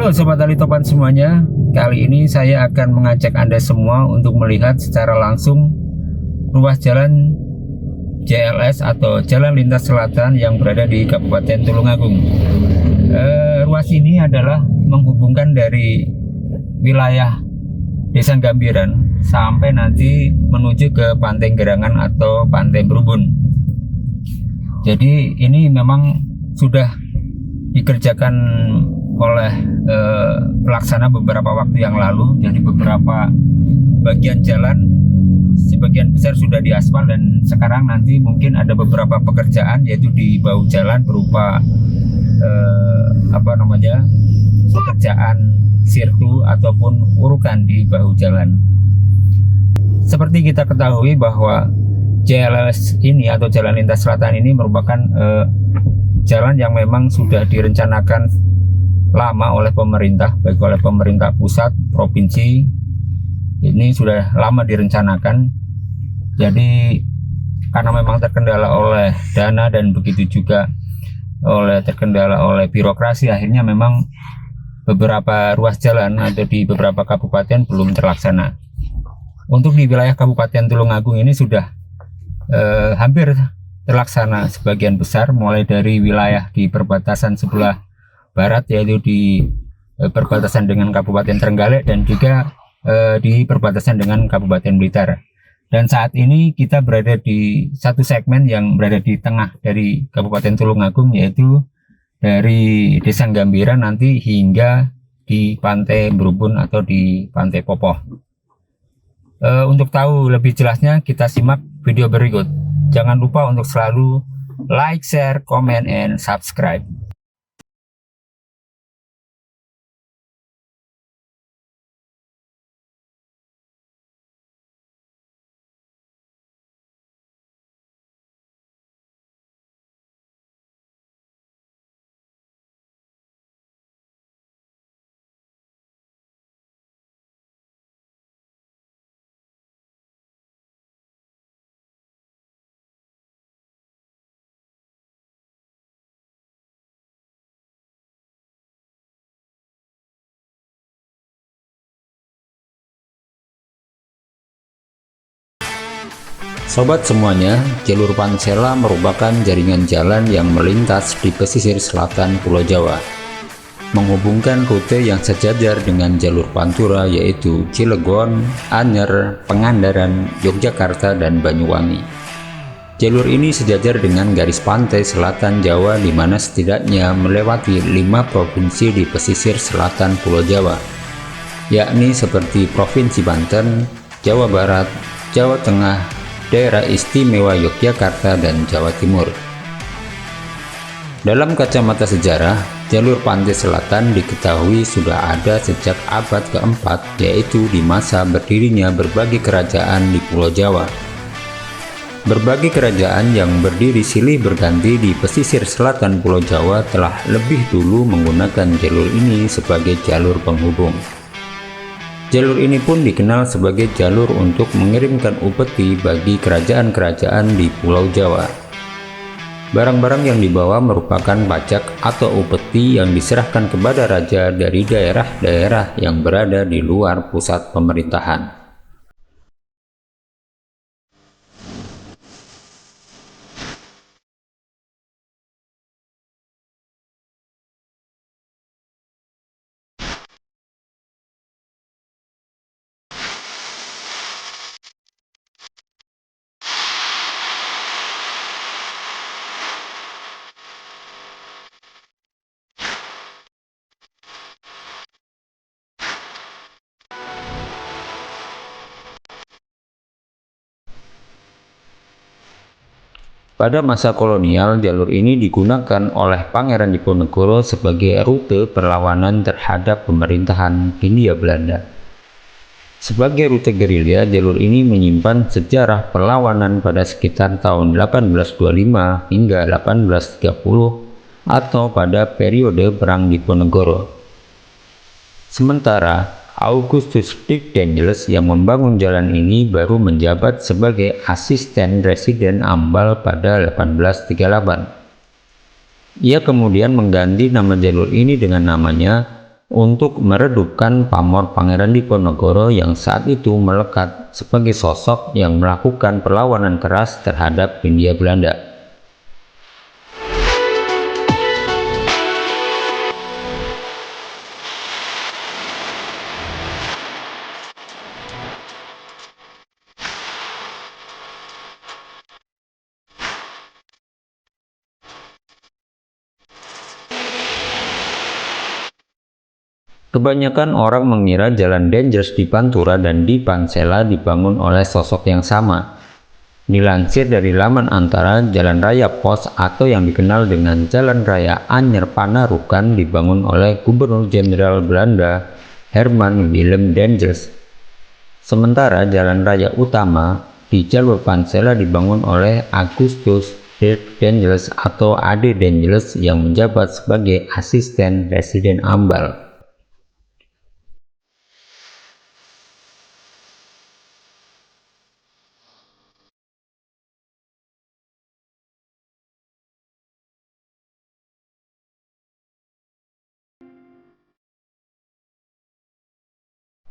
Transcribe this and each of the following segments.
Halo Sobat Tali Topan semuanya, kali ini saya akan mengajak Anda semua untuk melihat secara langsung ruas jalan JLS atau Jalan Lintas Selatan yang berada di Kabupaten Tulungagung. Ruas ini adalah menghubungkan dari wilayah Desa Gambiran sampai nanti menuju ke Pantai Gerangan atau Pantai Berubun. Jadi ini memang sudah dikerjakan oleh pelaksana beberapa waktu yang lalu. Jadi beberapa bagian jalan sebagian besar sudah diaspal dan sekarang nanti mungkin ada beberapa pekerjaan yaitu di bahu jalan berupa pekerjaan sirtu ataupun urukan di bahu jalan. Seperti kita ketahui bahwa JLS ini atau Jalan Lintas Selatan ini merupakan jalan yang memang sudah direncanakan lama oleh pemerintah, baik oleh pemerintah pusat, provinsi. Ini sudah lama direncanakan. Jadi karena memang terkendala oleh dana dan begitu juga terkendala oleh birokrasi, akhirnya memang beberapa ruas jalan atau di beberapa kabupaten belum terlaksana. Untuk di wilayah Kabupaten Tulungagung ini sudah hampir terlaksana sebagian besar, mulai dari wilayah di perbatasan sebelah barat yaitu di perbatasan dengan Kabupaten Trenggalek dan juga di perbatasan dengan Kabupaten Blitar. Dan saat ini kita berada di satu segmen yang berada di tengah dari Kabupaten Tulungagung, yaitu dari Desa Gambiran nanti hingga di Pantai Berubun atau di Pantai Popoh. Untuk tahu lebih jelasnya kita simak video berikut. Jangan lupa untuk selalu like, share, comment, and subscribe. Sobat semuanya, jalur Pansela merupakan jaringan jalan yang melintas di pesisir selatan Pulau Jawa, menghubungkan rute yang sejajar dengan jalur Pantura yaitu Cilegon, Anyer, Pangandaran, Yogyakarta, dan Banyuwangi. Jalur ini sejajar dengan garis pantai selatan Jawa di mana setidaknya melewati 5 provinsi di pesisir selatan Pulau Jawa, yakni seperti Provinsi Banten, Jawa Barat, Jawa Tengah, Daerah Istimewa Yogyakarta, dan Jawa Timur. Dalam kacamata sejarah, jalur pantai selatan diketahui sudah ada sejak abad keempat, yaitu di masa berdirinya berbagai kerajaan di Pulau Jawa. Berbagai kerajaan yang berdiri silih berganti di pesisir selatan Pulau Jawa telah lebih dulu menggunakan jalur ini sebagai jalur penghubung. Jalur ini pun dikenal sebagai jalur untuk mengirimkan upeti bagi kerajaan-kerajaan di Pulau Jawa. Barang-barang yang dibawa merupakan pajak atau upeti yang diserahkan kepada raja dari daerah-daerah yang berada di luar pusat pemerintahan. Pada masa kolonial, jalur ini digunakan oleh Pangeran Diponegoro sebagai rute perlawanan terhadap pemerintahan Hindia Belanda. Sebagai rute gerilya, jalur ini menyimpan sejarah perlawanan pada sekitar tahun 1825 hingga 1830 atau pada periode Perang Diponegoro. Sementara Augustus Dick-Daniels yang membangun jalan ini baru menjabat sebagai asisten residen Ambal pada 1838. Ia kemudian mengganti nama jalur ini dengan namanya untuk meredupkan pamor Pangeran Diponegoro yang saat itu melekat sebagai sosok yang melakukan perlawanan keras terhadap Hindia Belanda. Kebanyakan orang mengira Jalan Dangers di Pantura dan di Pansela dibangun oleh sosok yang sama. Dilansir dari laman antara, Jalan Raya Pos atau yang dikenal dengan Jalan Raya Anyer Panarukan dibangun oleh Gubernur Jenderal Belanda Herman Willem Dangers. Sementara Jalan Raya Utama di jalur Pansela dibangun oleh Augustus Dirk Dangers atau AD Dangers yang menjabat sebagai asisten residen Ambal.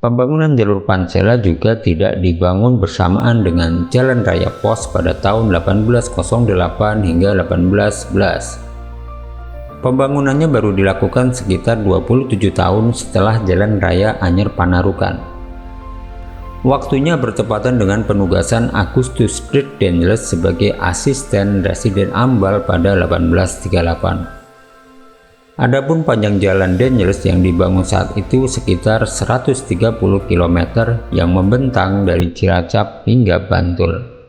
Pembangunan jalur Pansela juga tidak dibangun bersamaan dengan Jalan Raya Pos pada tahun 1808 hingga 1811. Pembangunannya baru dilakukan sekitar 27 tahun setelah Jalan Raya Anyer Panarukan. Waktunya bertepatan dengan penugasan Augustus Dirk Dangers sebagai asisten residen Ambal pada 1838. Adapun panjang Jalan Dangers yang dibangun saat itu sekitar 130 km yang membentang dari Cilacap hingga Bantul.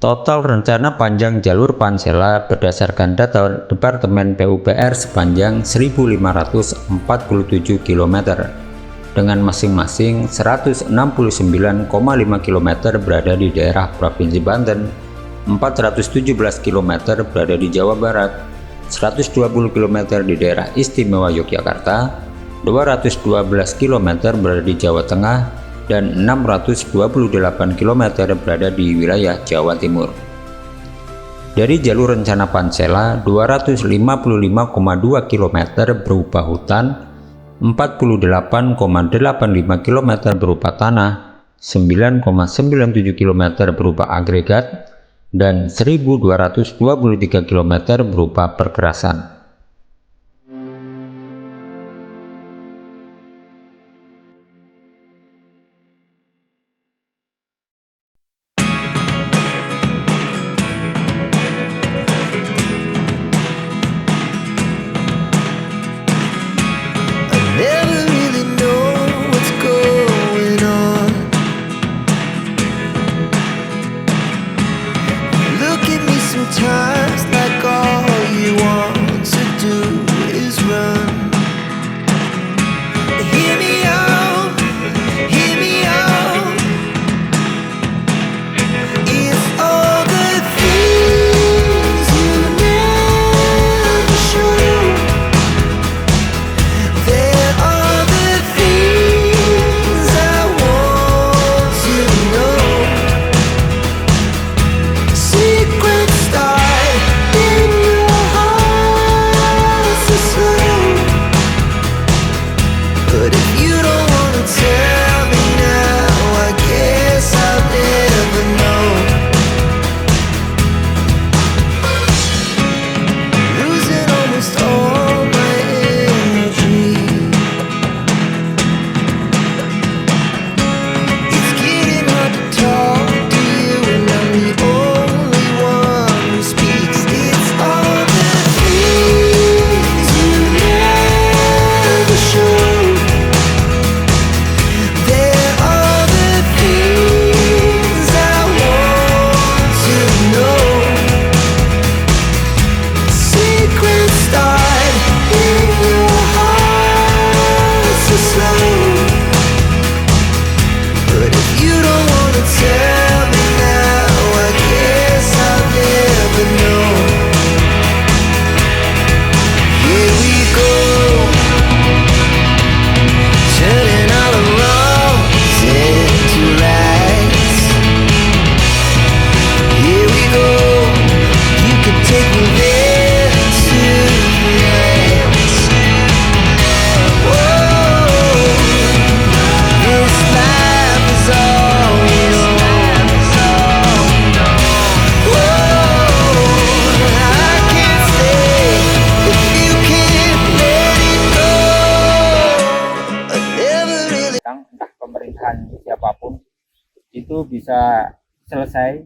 Total rencana panjang jalur Pansela berdasarkan data Departemen PUPR sepanjang 1.547 km, dengan masing-masing 169,5 km berada di daerah Provinsi Banten, 417 km berada di Jawa Barat, 120 km di daerah Istimewa Yogyakarta, 212 km berada di Jawa Tengah, dan 628 km berada di wilayah Jawa Timur. Dari jalur rencana Pansela, 255,2 km berupa hutan, 48,85 km berupa tanah, 9,97 km berupa agregat, dan 1.223 km berupa perkerasan. Never really know what's going on. itu bisa selesai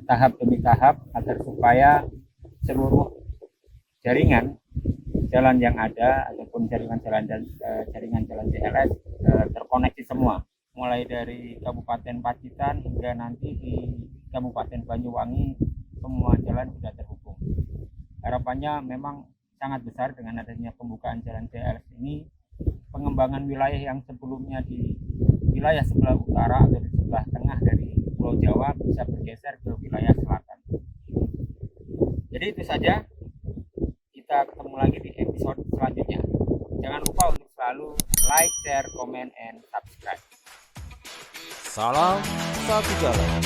tahap demi tahap agar supaya seluruh jaringan jalan yang ada ataupun jaringan jalan JLS terkoneksi semua, mulai dari Kabupaten Pacitan hingga nanti di Kabupaten Banyuwangi semua jalan sudah terhubung. Harapannya memang sangat besar dengan adanya pembukaan jalan JLS ini, pengembangan wilayah yang sebelumnya di wilayah sebelah utara atau di sebelah tengah dari Pulau Jawa bisa bergeser ke wilayah selatan. Jadi itu saja, kita ketemu lagi di episode selanjutnya. Jangan lupa untuk selalu like, share, comment, and subscribe. Salam satu jalan.